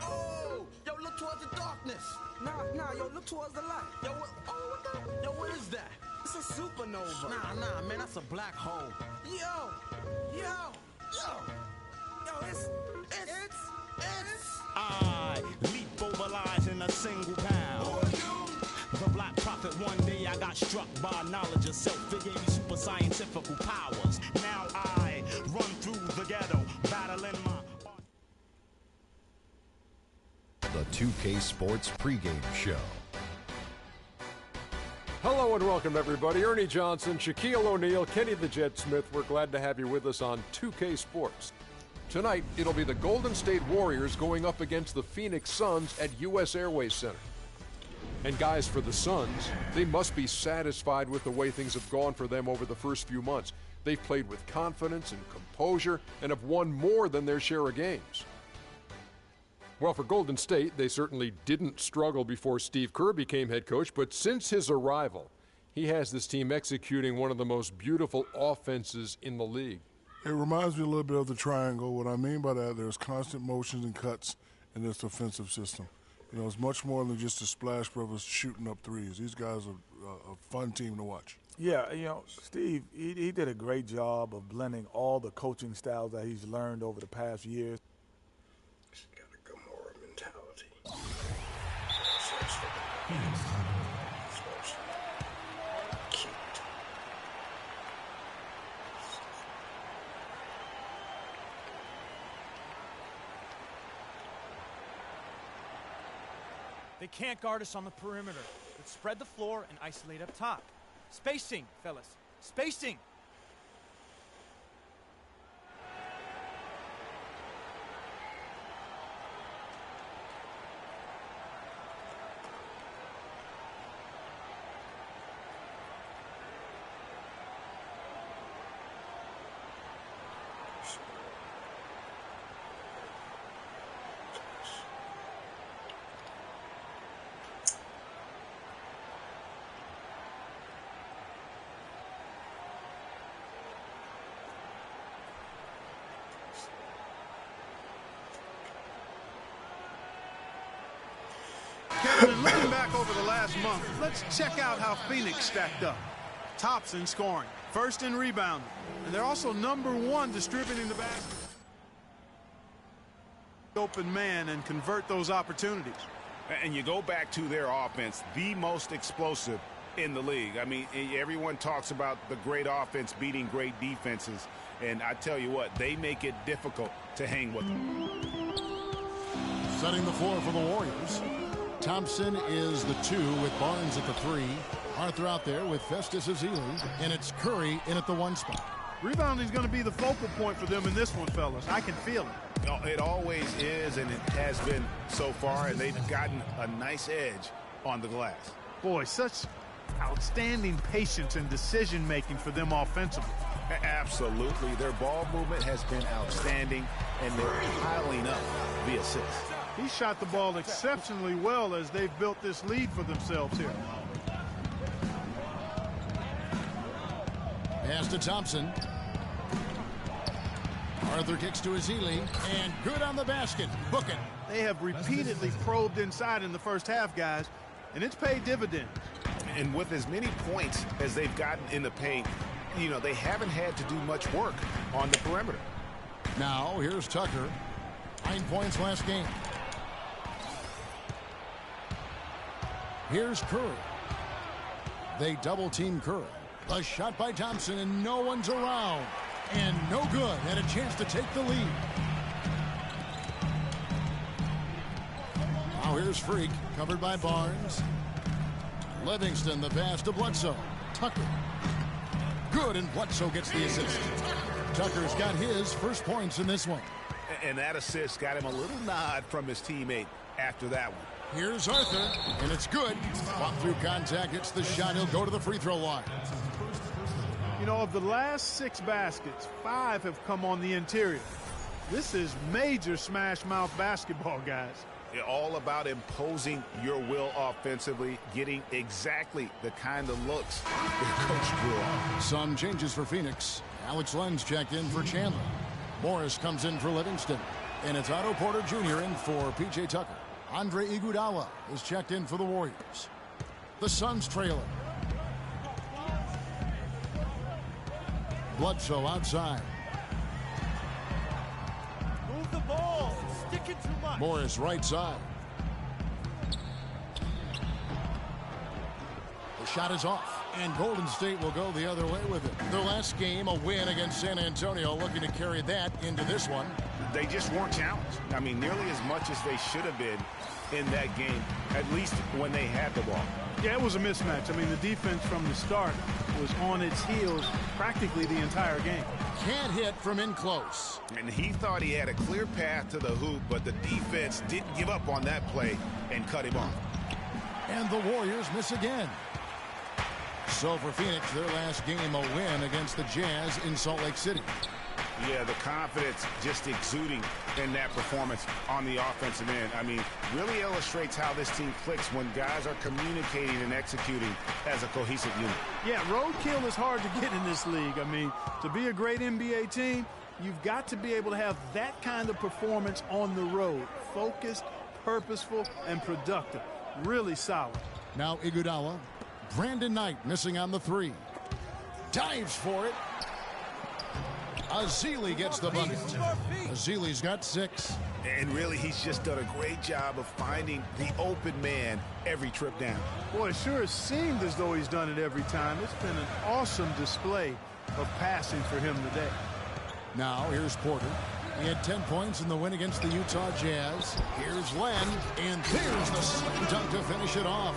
Oh, yo, look towards the darkness. Nah, yo, look towards the light. Yo, what the? Yo, what is that? It's a supernova. Nah, man, that's a black hole. Yo, it's. I leap over lies in a single pound. Who are you? The Black Prophet. One day I got struck by knowledge of self. It gave me super scientific powers. Now I run through the ghetto, battling my... The 2K Sports pregame show. Hello and welcome, everybody. Ernie Johnson, Shaquille O'Neal, Kenny the Jet Smith. We're glad to have you with us on 2K Sports. Tonight, it'll be the Golden State Warriors going up against the Phoenix Suns at U.S. Airways Center. And guys, for the Suns, they must be satisfied with the way things have gone for them over the first few months. They've played with confidence and composure and have won more than their share of games. Well, for Golden State, they certainly didn't struggle before Steve Kerr became head coach, but since his arrival, he has this team executing one of the most beautiful offenses in the league. It reminds me a little bit of the triangle. What I mean by that, there's constant motions and cuts in this defensive system. You know, it's much more than just a Splash Brothers shooting up threes. These guys are a fun team to watch. Yeah, you know, Steve, he did a great job of blending all the coaching styles that he's learned over the past years. She's got a Gomorrah mentality. Cute. They can't guard us on the perimeter. Let's spread the floor and isolate up top. Spacing, fellas. Spacing! Kevin, looking back over the last month, let's check out how Phoenix stacked up. Tops in scoring, first in rebounding, and they're also #1 distributing the basket. Open man and convert those opportunities. And you go back to their offense, the most explosive in the league. I mean, everyone talks about the great offense beating great defenses, and I tell you what, they make it difficult to hang with them. Setting the floor for the Warriors. Thompson is the 2 with Barnes at the 3. Arthur out there with Festus Ezeli, and it's Curry in at the 1 spot. Rebounding is going to be the focal point for them in this one, fellas. I can feel it. It always is, and it has been so far, and they've gotten a nice edge on the glass. Boy, such outstanding patience and decision-making for them offensively. Absolutely. Their ball movement has been outstanding, and they're piling up the assists. He shot the ball exceptionally well as they've built this lead for themselves here. Pass to Thompson. Arthur kicks to Ezeli, and good on the basket. Book it. They have repeatedly probed inside in the first half, guys, and it's paid dividends. And with as many points as they've gotten in the paint, you know, they haven't had to do much work on the perimeter. Now, here's Tucker. 9 points last game. Here's Curry. They double-team Curry. A shot by Thompson, and no one's around. And no good, and a chance to take the lead. Now here's Freak, covered by Barnes. Livingston, the pass to Bledsoe. Tucker. Good, and Bledsoe gets the assist. Tucker's got his first points in this one. And that assist got him a little nod from his teammate after that one. Here's Arthur, and it's good. Walk through contact, hits the shot. He'll go to the free throw line. You know, of the last 6 baskets, 5 have come on the interior. This is major smash mouth basketball, guys. All about imposing your will offensively, getting exactly the kind of looks their coach drew on. Some changes for Phoenix. Alex Lenz checked in for Chandler. Morris comes in for Livingston. And it's Otto Porter Jr. in for P.J. Tucker. Andre Iguodala is checked in for the Warriors. The Suns trailing. Bledsoe outside. Move the ball. Sticking too much. Morris right side. The shot is off. And Golden State will go the other way with it. Their last game, a win against San Antonio, looking to carry that into this one. They just weren't challenged. I mean, nearly as much as they should have been in that game, at least when they had the ball. Yeah, it was a mismatch. I mean, the defense from the start was on its heels practically the entire game. Can't hit from in close. And he thought he had a clear path to the hoop, but the defense didn't give up on that play and cut him off. And the Warriors miss again. So for Phoenix, their last game, a win against the Jazz in Salt Lake City. Yeah, the confidence just exuding in that performance on the offensive end. I mean, really illustrates how this team clicks when guys are communicating and executing as a cohesive unit. Yeah, roadkill is hard to get in this league. I mean, to be a great NBA team, you've got to be able to have that kind of performance on the road. Focused, purposeful, and productive. Really solid. Now Iguodala. Brandon Knight missing on the three. Dives for it. Azili gets the bucket. Azili's got 6. And really, he's just done a great job of finding the open man every trip down. Boy, it sure has seemed as though he's done it every time. It's been an awesome display of passing for him today. Now, here's Porter. He had 10 points in the win against the Utah Jazz. Here's Len, and there's the slam dunk to finish it off.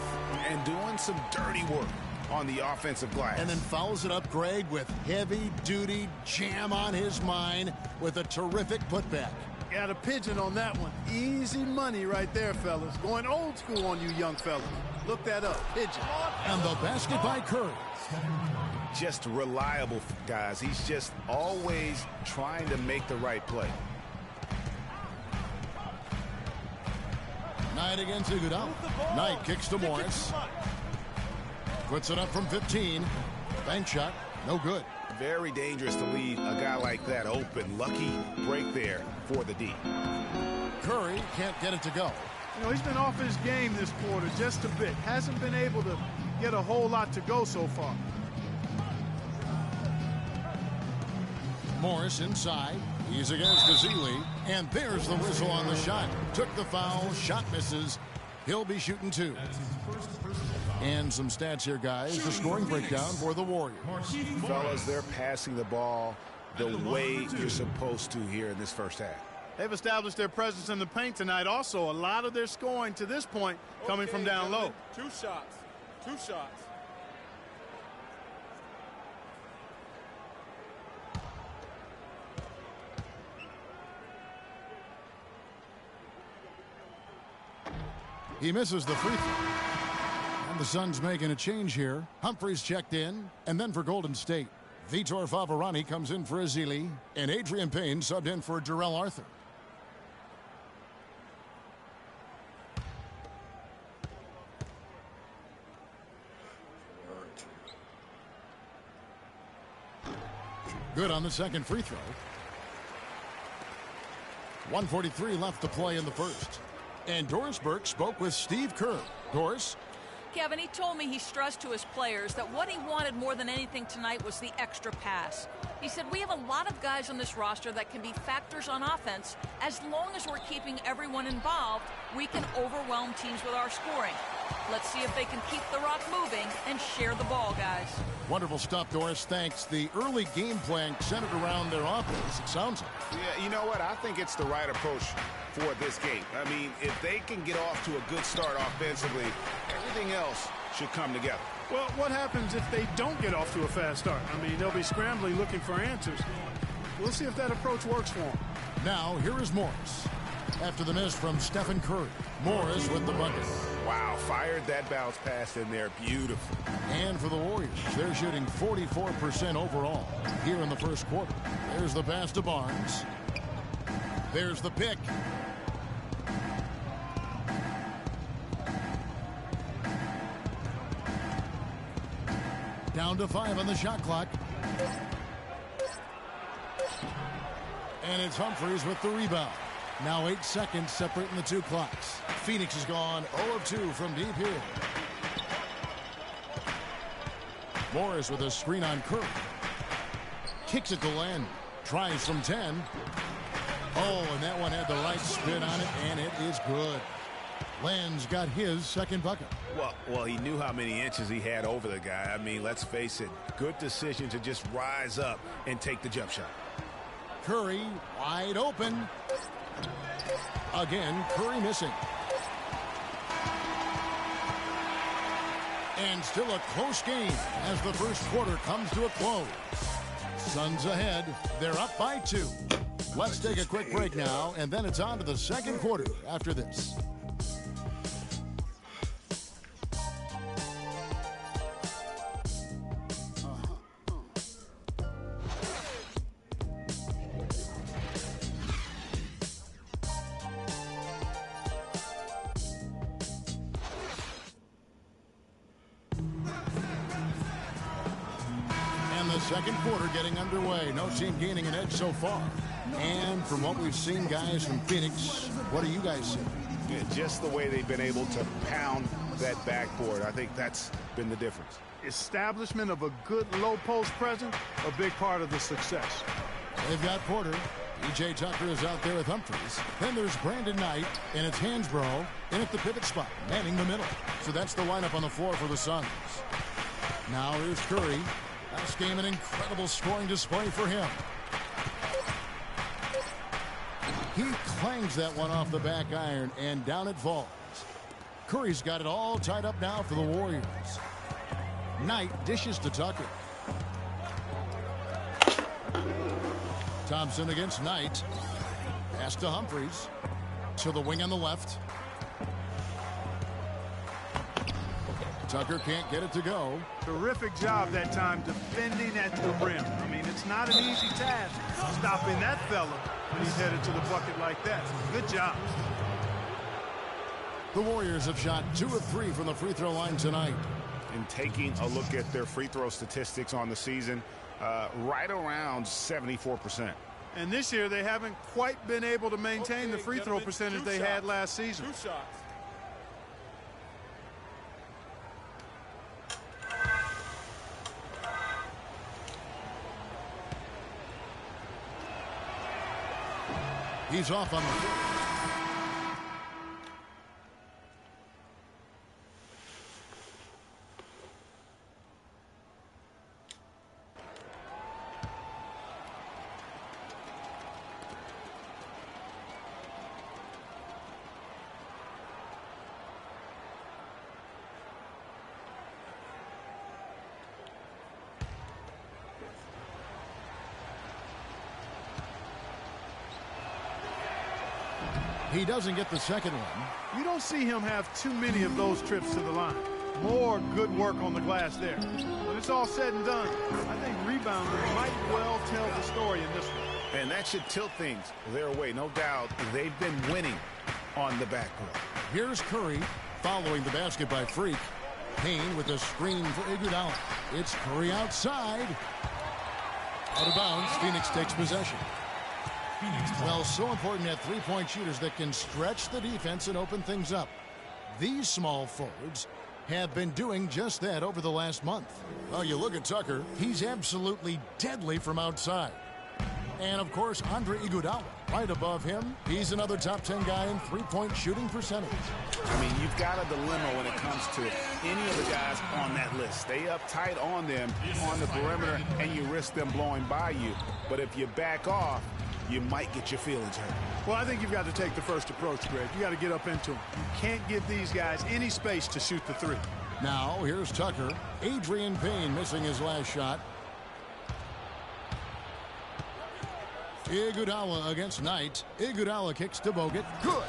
And doing some dirty work on the offensive glass. And then fouls it up, Greg, with heavy-duty jam on his mind with a terrific putback. Got a pigeon on that one. Easy money right there, fellas. Going old school on you young fellas. Look that up. Pigeon. And the basket by Curry. Just reliable, guys. He's just always trying to make the right play. Knight against Iguodala. Knight kicks to Morris. Puts it up from 15. Bank shot. No good. Very dangerous to leave a guy like that open. Lucky break there for the D. Curry can't get it to go. You know, he's been off his game this quarter just a bit. Hasn't been able to get a whole lot to go so far. Morris inside. He's against Azili. And there's the whistle on the shot. Took the foul. Shot misses. He'll be shooting 2. And some stats here, guys. The scoring breakdown for the Warriors. Fellas, they're passing the ball the way you're supposed to here in this first half. They've established their presence in the paint tonight. Also, a lot of their scoring to this point coming from down low. 2 shots. 2 shots. He misses the free throw. And the Suns making a change here. Humphries checked in. And then for Golden State, Vitor Favorani comes in for Azili. And Adrian Payne subbed in for Jarrell Arthur. Good on the second free throw. 1:43 left to play in the first. And Doris Burke spoke with Steve Kerr. Doris? Kevin, he told me he stressed to his players that what he wanted more than anything tonight was the extra pass. He said, we have a lot of guys on this roster that can be factors on offense. As long as we're keeping everyone involved, we can overwhelm teams with our scoring. Let's see if they can keep the rock moving and share the ball, guys. Wonderful stuff, Doris. Thanks. The early game plan centered around their offense, it sounds like. Yeah, you know what? I think it's the right approach for this game. I mean, if they can get off to a good start offensively, everything else should come together. Well, what happens if they don't get off to a fast start? I mean, they'll be scrambling looking for answers. We'll see if that approach works for them. Now, here is Morris. After the miss from Stephen Curry, Morris with the bucket. Wow, fired that bounce pass in there. Beautiful. And for the Warriors, they're shooting 44% overall here in the first quarter. There's the pass to Barnes. There's the pick. Down to 5 on the shot clock. And it's Humphries with the rebound. Now 8 seconds separating the two clocks. Phoenix has gone 0 of 2 from deep here. Morris with a screen on Curry. Kicks it to Len. Tries from 10. Oh, and that one had the right spin on it, and it is good. Len's got his second bucket. Well, he knew how many inches he had over the guy. I mean, let's face it, good decision to just rise up and take the jump shot. Curry wide open. Again, Curry missing. And still a close game as the first quarter comes to a close. Suns ahead. They're up by 2. Let's take a quick break now, and then it's on to the second quarter after this. Second quarter getting underway. No team gaining an edge so far. And from what we've seen, guys, from Phoenix, what do you guys see? Yeah, just the way they've been able to pound that backboard. I think that's been the difference. Establishment of a good low post presence, a big part of the success. They've got Porter. E.J. Tucker is out there with Humphries. Then there's Brandon Knight, and it's Hansbrough in at the pivot spot, manning the middle. So that's the lineup on the floor for the Suns. Now here's Curry. Last game, an incredible scoring display for him. He clangs that one off the back iron, and down it falls. Curry's got it all tied up now for the Warriors. Knight dishes to Tucker. Thompson against Knight. Pass to Humphries. To the wing on the left. Tucker can't get it to go. Terrific job that time defending at the rim. I mean, it's not an easy task stopping that fella when he's headed to the bucket like that. Good job. The Warriors have shot 2 of 3 from the free throw line tonight. And taking a look at their free throw statistics on the season, right around 74%. And this year they haven't quite been able to maintain the free throw percentage they had last season. 2 shots. He's off on the floor. He doesn't get the second one. You don't see him have too many of those trips to the line. More good work on the glass there. When it's all said and done, I think rebounding might well tell the story in this one. And that should tilt things their way. No doubt they've been winning on the backboard. Here's Curry following the basket by Freak. Payne with a screen for Iguodala. It's Curry outside. Out of bounds, Phoenix takes possession. Well, so important at three-point shooters that can stretch the defense and open things up. These small forwards have been doing just that over the last month. Well, you look at Tucker, he's absolutely deadly from outside. And, of course, Andre Iguodala, right above him. He's another top 10 guy in three-point shooting percentage. I mean, you've got a dilemma when it comes to any of the guys on that list. Stay up tight on them on the perimeter, and you risk them blowing by you. But if you back off, you might get your feelings hurt. Well, I think you've got to take the first approach, Greg. You got to get up into them. You can't give these guys any space to shoot the three. Now, here's Tucker. Adrian Payne missing his last shot. Iguodala against Knight. Iguodala kicks to Bogut. Good.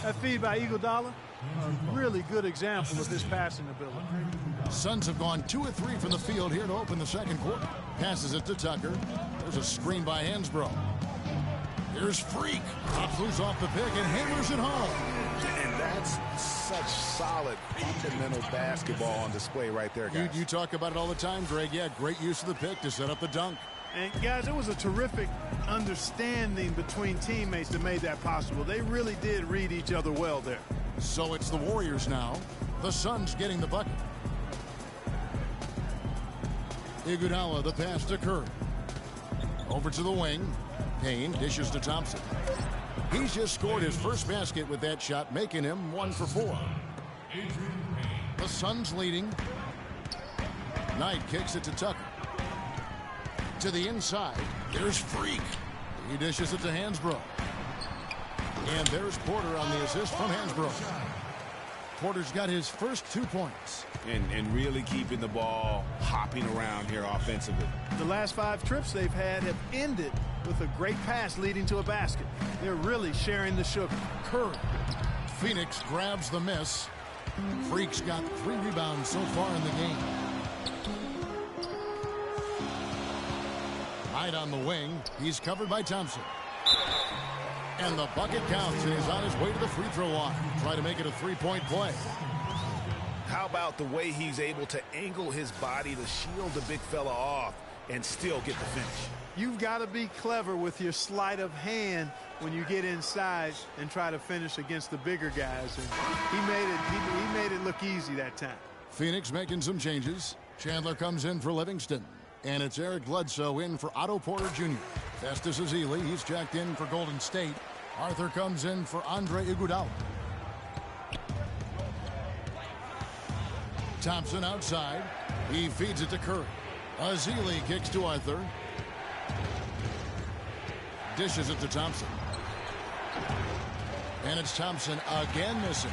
That feed by Iguodala, a really good example of his passing ability. Suns have gone 2 of 3 from the field here to open the second quarter. Passes it to Tucker. There's a screen by Hansbrough. Here's Freak. Pops loose off the pick and hammers it home. And that's such solid fundamental basketball on display right there, guys. You talk about it all the time, Greg. Yeah, great use of the pick to set up the dunk. And guys, it was a terrific understanding between teammates that made that possible. They really did read each other well there. So it's the Warriors now. The Suns getting the bucket. Iguodala, the pass to Curry. Over to the wing. Payne dishes to Thompson. He's just scored his first basket with that shot, making him 1 for 4. The Suns leading. Knight kicks it to Tucker. To the inside. There's Freak. He dishes it to Hansbrough. And there's Porter on the assist from Hansbrough. Porter's got his first 2 points. And really keeping the ball hopping around here offensively. The last 5 trips they've had have ended with a great pass leading to a basket. They're really sharing the sugar. Curry. Phoenix grabs the miss. Freak's got 3 rebounds so far in the game. Knight on the wing. He's covered by Thompson. And the bucket counts, and he's on his way to the free throw line. Try to make it a 3-point play. How about the way he's able to angle his body to shield the big fella off and still get the finish? You've got to be clever with your sleight of hand when you get inside and try to finish against the bigger guys. And he made it look easy that time. Phoenix making some changes. Chandler comes in for Livingston. And it's Eric Bledsoe in for Otto Porter Jr. Festus Ezeli, he's checked in for Golden State. Arthur comes in for Andre Iguodala. Thompson outside. He feeds it to Curry. Ezeli kicks to Arthur. Dishes it to Thompson. And it's Thompson again missing.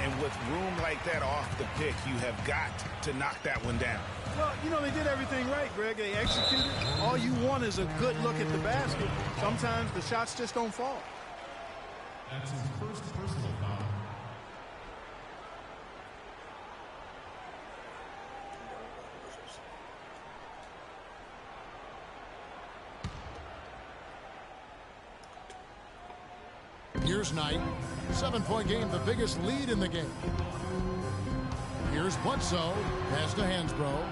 And with room like that off the pick, you have got to knock that one down. Well, you know, they did everything right, Greg. They executed. All you want is a good look at the basket. Sometimes the shots just don't fall. That's his first personal foul. Here's Knight. 7-point game, the biggest lead in the game. Here's Bledsoe. Pass to Hansbrough.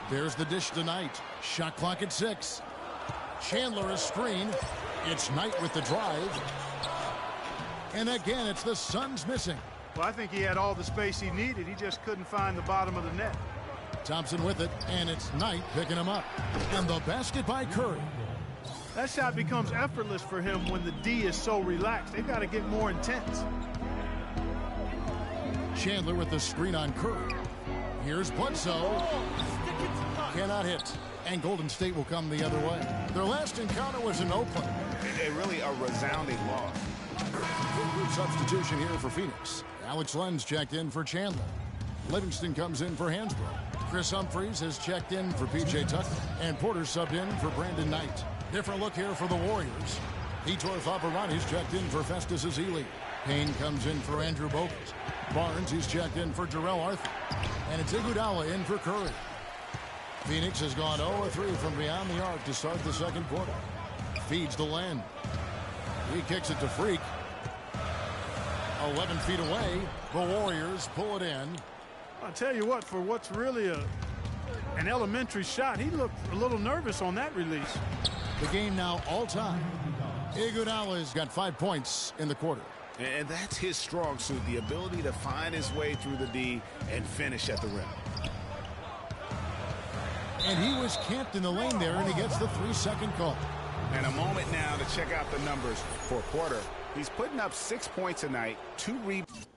There's the dish to Knight. Shot clock at 6. Chandler a screen. It's Knight with the drive. And again, it's the Suns missing. Well, I think he had all the space he needed. He just couldn't find the bottom of the net. Thompson with it, and it's Knight picking him up. And the basket by Curry. That shot becomes effortless for him when the D is so relaxed. They've got to get more intense. Chandler with the screen on Curry. Here's Bledsoe. Cannot hit. And Golden State will come the other way. Their last encounter was in Oakland. Really a resounding loss. Substitution here for Phoenix. Alex Lenz checked in for Chandler. Livingston comes in for Hansbrough. Chris Humphries has checked in for P.J. Tucker. And Porter subbed in for Brandon Knight. Different look here for the Warriors. Vitor Favarani's checked in for Festus Ezeli. Payne comes in for Andrew Bogut. Barnes, he's checked in for Jarrell Arthur. And it's Iguodala in for Curry. Phoenix has gone 0-3 from beyond the arc to start the second quarter. Feeds to Len. He kicks it to Freak. 11 feet away. The Warriors pull it in. I'll tell you what, for what's really an elementary shot, he looked a little nervous on that release. The game now all time. Iguodala's got 5 points in the quarter. And that's his strong suit, the ability to find his way through the D and finish at the rim. And he was camped in the lane there, and he gets the 3-second call. And a moment now to check out the numbers for Porter. He's putting up 6 points a night, 2 rebounds.